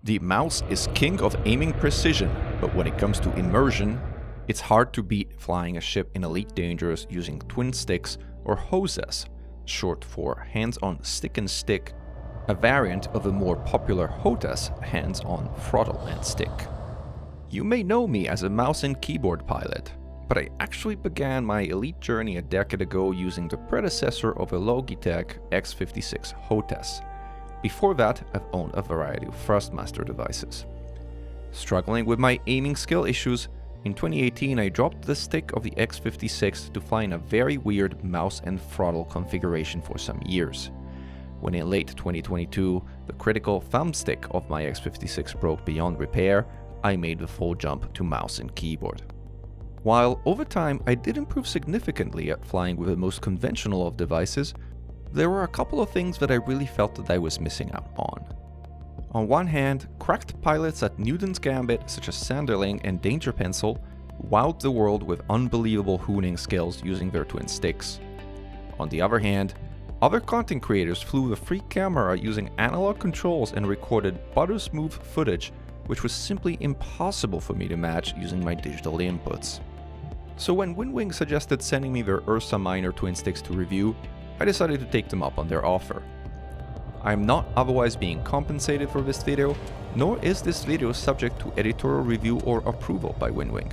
The mouse is king of aiming precision, but when it comes to immersion, it's hard to beat flying a ship in Elite Dangerous using twin sticks or HOSAS, short for hands-on stick and stick, a variant of the more popular HOTAS, hands-on throttle and stick. You may know me as a mouse and keyboard pilot, but I actually began my Elite journey a decade ago using the predecessor of a Logitech X56 HOTAS. Before that, I've owned a variety of Thrustmaster devices. Struggling with my aiming skill issues, in 2018 I dropped the stick of the X56 to fly in a very weird mouse and throttle configuration for some years. When in late 2022 the critical thumbstick of my X56 broke beyond repair, I made the full jump to mouse and keyboard. While over time I did improve significantly at flying with the most conventional of devices, there were a couple of things that I really felt that I was missing out on. On one hand, cracked pilots at Newton's Gambit such as Sanderling and Danger Pencil wowed the world with unbelievable hooning skills using their twin sticks. On the other hand, other content creators flew the free camera using analog controls and recorded butter-smooth footage which was simply impossible for me to match using my digital inputs. So when WINWING suggested sending me their Ursa Minor twin sticks to review, I decided to take them up on their offer. I am not otherwise being compensated for this video, nor is this video subject to editorial review or approval by WINWING.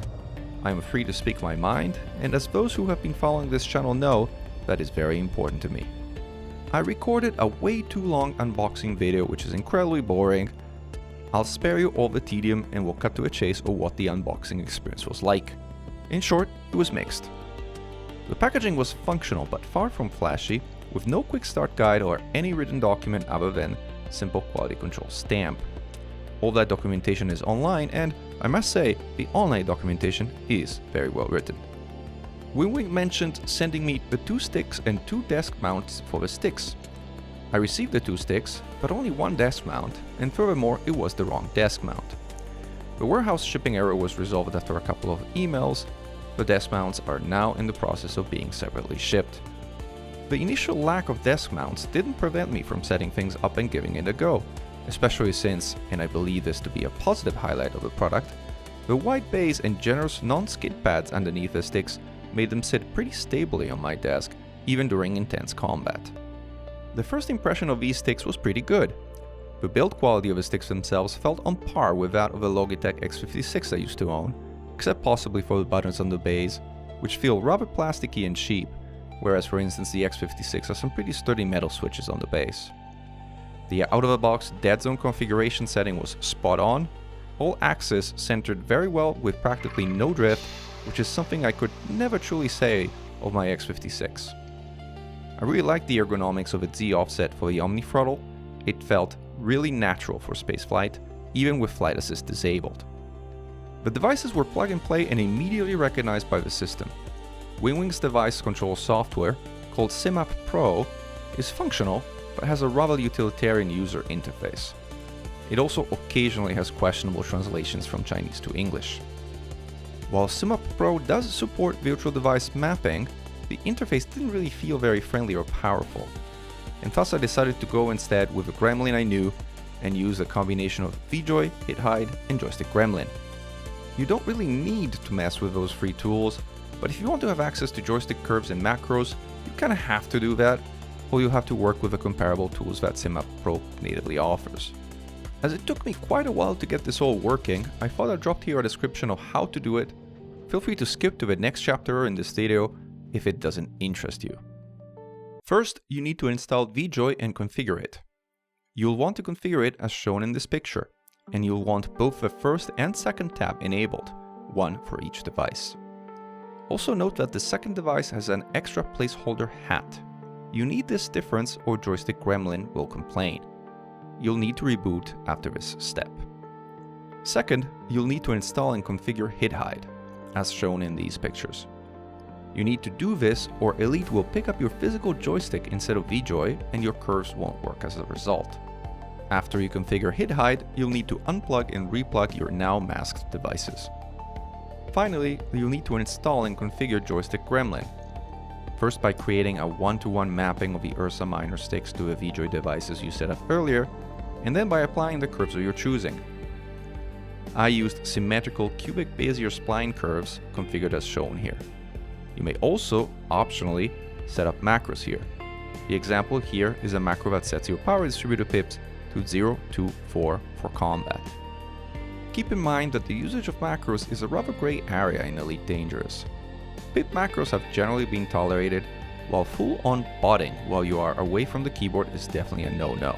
I am free to speak my mind, and as those who have been following this channel know, that is very important to me. I recorded a way too long unboxing video which is incredibly boring. I'll spare you all the tedium and we'll cut to a chase of what the unboxing experience was like. In short, it was mixed. The packaging was functional but far from flashy, with no quick start guide or any written document other than simple quality control stamp. All that documentation is online, and I must say, the online documentation is very well written. WINWING mentioned sending me the 2 sticks and 2 desk mounts for the sticks. I received the 2 sticks, but only 1 desk mount, and furthermore it was the wrong desk mount. The warehouse shipping error was resolved after a couple of emails. The desk mounts are now in the process of being separately shipped. The initial lack of desk mounts didn't prevent me from setting things up and giving it a go, especially since, and I believe this to be a positive highlight of the product, the white base and generous non-skid pads underneath the sticks made them sit pretty stably on my desk, even during intense combat. The first impression of these sticks was pretty good. The build quality of the sticks themselves felt on par with that of the Logitech X56 I used to own, except possibly for the buttons on the base, which feel rather plasticky and cheap, whereas for instance the X56 has some pretty sturdy metal switches on the base. The out-of-the-box dead zone configuration setting was spot on, all axes centered very well with practically no drift, which is something I could never truly say of my X56. I really liked the ergonomics of its Z offset for the Omni throttle. It felt really natural for spaceflight, even with flight assist disabled. The devices were plug and play and immediately recognized by the system. WINWING's device control software, called CMDR Pro, is functional but has a rather utilitarian user interface. It also occasionally has questionable translations from Chinese to English. While CMDR Pro does support virtual device mapping, the interface didn't really feel very friendly or powerful, and thus I decided to go instead with a Gremlin I knew and use a combination of VJoy, HitHide, and Joystick Gremlin. You don't really need to mess with those free tools, but if you want to have access to joystick curves and macros, you kinda have to do that, or you'll have to work with the comparable tools that CMDR Pro natively offers. As it took me quite a while to get this all working, I thought I dropped here a description of how to do it. Feel free to skip to the next chapter in this video if it doesn't interest you. First, you need to install VJoy and configure it. You'll want to configure it as shown in this picture, and you'll want both the first and second tab enabled, one for each device. Also note that the second device has an extra placeholder hat. You need this difference or Joystick Gremlin will complain. You'll need to reboot after this step. Second, you'll need to install and configure HitHide, as shown in these pictures. You need to do this or Elite will pick up your physical joystick instead of VJoy and your curves won't work as a result. After you configure HitHide, you'll need to unplug and replug your now masked devices. Finally, you'll need to install and configure Joystick Gremlin. First by creating a one-to-one mapping of the Ursa Minor sticks to the VJoy devices you set up earlier, and then by applying the curves of your choosing. I used symmetrical cubic Bezier spline curves configured as shown here. You may also, optionally, set up macros here. The example here is a macro that sets your power distributor pips to 0, 2, 4 for combat. Keep in mind that the usage of macros is a rather gray area in Elite Dangerous. Pip macros have generally been tolerated, while full-on botting while you are away from the keyboard is definitely a no-no.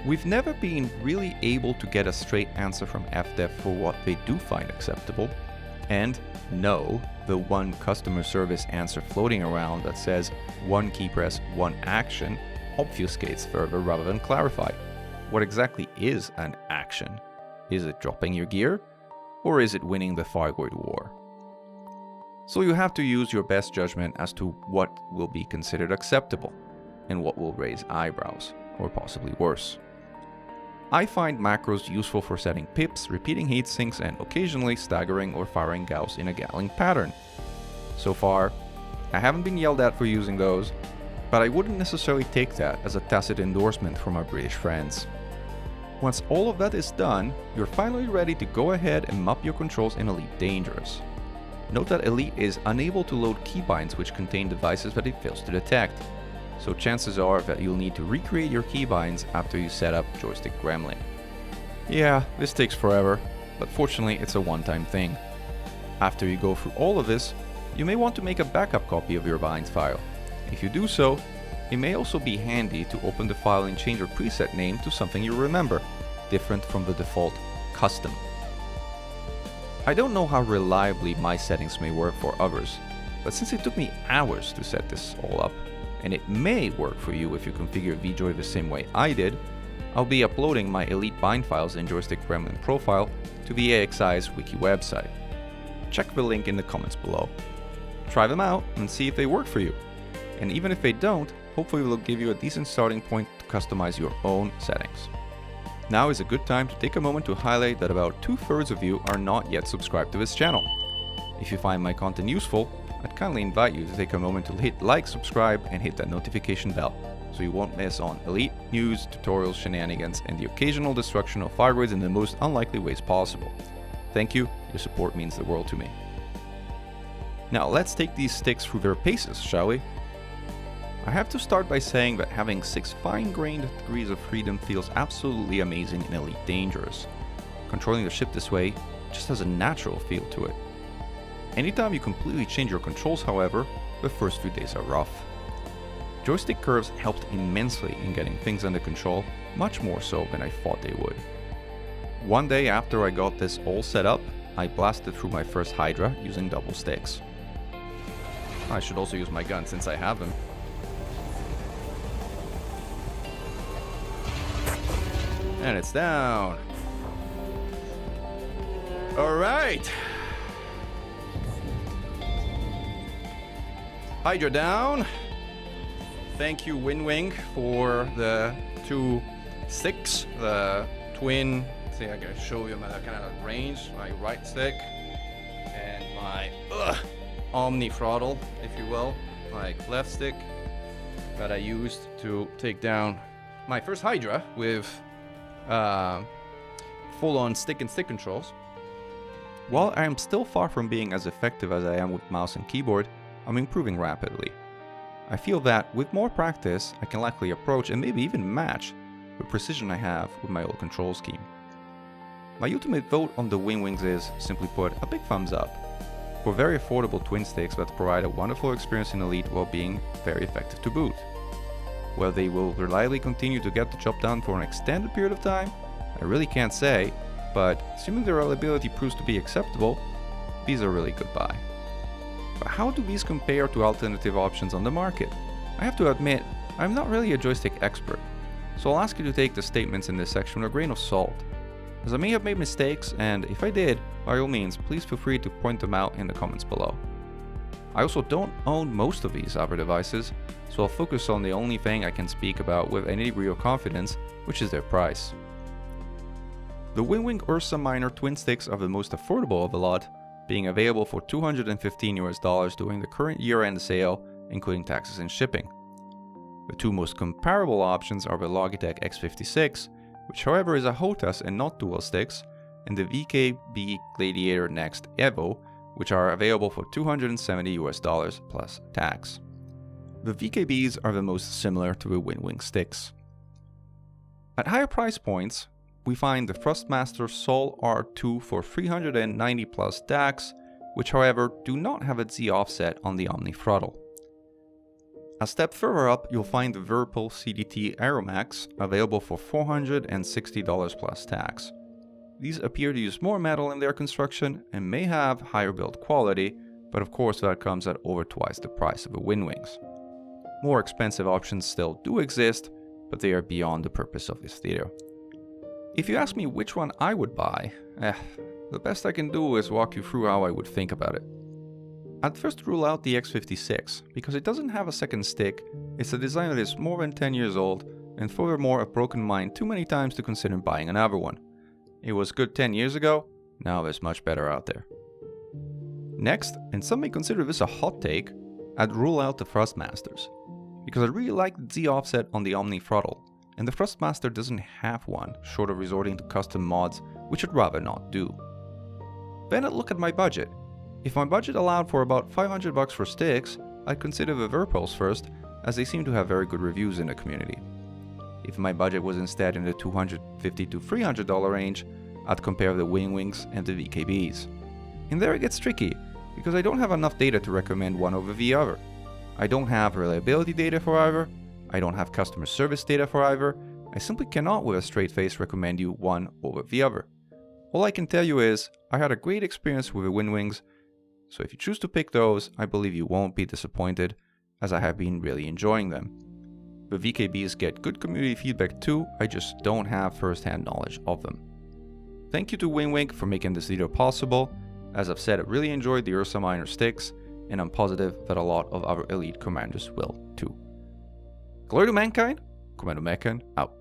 We've never been really able to get a straight answer from FDev for what they do find acceptable, and no, the one customer service answer floating around that says one key press, one action obfuscates further rather than clarify. What exactly is an action? Is it dropping your gear? Or is it winning the thyroid war? So you have to use your best judgment as to what will be considered acceptable and what will raise eyebrows, or possibly worse. I find macros useful for setting pips, repeating heat sinks, and occasionally staggering or firing Gauss in a Gatling pattern. So far, I haven't been yelled at for using those, but I wouldn't necessarily take that as a tacit endorsement from our British friends. Once all of that is done, you're finally ready to go ahead and map your controls in Elite Dangerous. Note that Elite is unable to load keybinds which contain devices that it fails to detect, so chances are that you'll need to recreate your keybinds after you set up Joystick Gremlin. Yeah, this takes forever, but fortunately it's a one-time thing. After you go through all of this, you may want to make a backup copy of your binds file. If you do so, it may also be handy to open the file and change your preset name to something you remember, different from the default custom. I don't know how reliably my settings may work for others, but since it took me hours to set this all up, and it may work for you if you configure VJoy the same way I did, I'll be uploading my Elite bind files and Joystick Gremlin profile to the AXI's wiki website. Check the link in the comments below. Try them out and see if they work for you. And even if they don't, hopefully they'll give you a decent starting point to customize your own settings. Now is a good time to take a moment to highlight that about 2/3 of you are not yet subscribed to this channel. If you find my content useful, I'd kindly invite you to take a moment to hit like, subscribe, and hit that notification bell, so you won't miss on Elite news, tutorials, shenanigans, and the occasional destruction of thyroids in the most unlikely ways possible. Thank you, your support means the world to me. Now let's take these sticks through their paces, shall we? I have to start by saying that having 6 fine-grained degrees of freedom feels absolutely amazing in Elite Dangerous. Controlling the ship this way just has a natural feel to it. Anytime you completely change your controls, however, the first few days are rough. Joystick curves helped immensely in getting things under control, much more so than I thought they would. One day after I got this all set up, I blasted through my first Hydra using double sticks. I should also use my gun since I have them. And it's down. Alright. Hydra down. Thank you, WINWING, for the 2 sticks. The twin, see, I can show you my kind of range. My right stick and my Omni throttle, if you will. My left stick that I used to take down my first Hydra with full-on stick-and-stick controls. While I am still far from being as effective as I am with mouse and keyboard, I'm improving rapidly. I feel that with more practice, I can likely approach and maybe even match the precision I have with my old control scheme. My ultimate vote on the WINWINGs is, simply put, a big thumbs up. For very affordable twin sticks that provide a wonderful experience in Elite while being very effective to boot. Whether they will reliably continue to get the job done for an extended period of time, I really can't say, but assuming their reliability proves to be acceptable, these are a really good buy. But how do these compare to alternative options on the market? I have to admit, I'm not really a joystick expert, so I'll ask you to take the statements in this section with a grain of salt, as I may have made mistakes, and if I did, by all means, please feel free to point them out in the comments below. I also don't own most of these other devices, so I'll focus on the only thing I can speak about with any degree of confidence, which is their price. The WINWING Ursa Minor twin sticks are the most affordable of the lot, being available for $215 during the current year-end sale, including taxes and shipping. The 2 most comparable options are the Logitech X56 which however is a HOTAS and not dual sticks, and the VKB Gladiator Next Evo, which are available for $270 plus tax. The VKBs are the most similar to the WINWING sticks. At higher price points, we find the Thrustmaster Sol R2 for $390 plus tax, which however do not have a Z offset on the Omni throttle. A step further up, you'll find the Whirlpool CDT Aeromax, available for $460 plus tax. These appear to use more metal in their construction and may have higher build quality, but of course that comes at over twice the price of the WINWINGs. More expensive options still do exist, but they are beyond the purpose of this video. If you ask me which one I would buy, the best I can do is walk you through how I would think about it. I'd first rule out the X56, because it doesn't have a second stick, it's a design that is more than 10 years old, and furthermore I've broken mine too many times to consider buying another one. It was good 10 years ago, now there's much better out there. Next, and some may consider this a hot take, I'd rule out the Thrustmasters, because I really like the Z offset on the Omni throttle, and the Thrustmaster doesn't have one, short of resorting to custom mods, which I'd rather not do. Then I'd look at my budget. If my budget allowed for about $500 for sticks, I'd consider the Whirlpools first, as they seem to have very good reviews in the community. If my budget was instead in the $250 to $300 range, I'd compare the WINWINGs and the VKBs. And there it gets tricky, because I don't have enough data to recommend one over the other. I don't have reliability data for either, I don't have customer service data for either, I simply cannot with a straight face recommend you one over the other. All I can tell you is, I had a great experience with the WINWINGs, so if you choose to pick those, I believe you won't be disappointed, as I have been really enjoying them. The VKBs get good community feedback too, I just don't have first-hand knowledge of them. Thank you to WINWING for making this video possible. As I've said, I really enjoyed the Ursa Minor sticks, and I'm positive that a lot of our elite commanders will too. Glory to mankind, Commando Mechan out.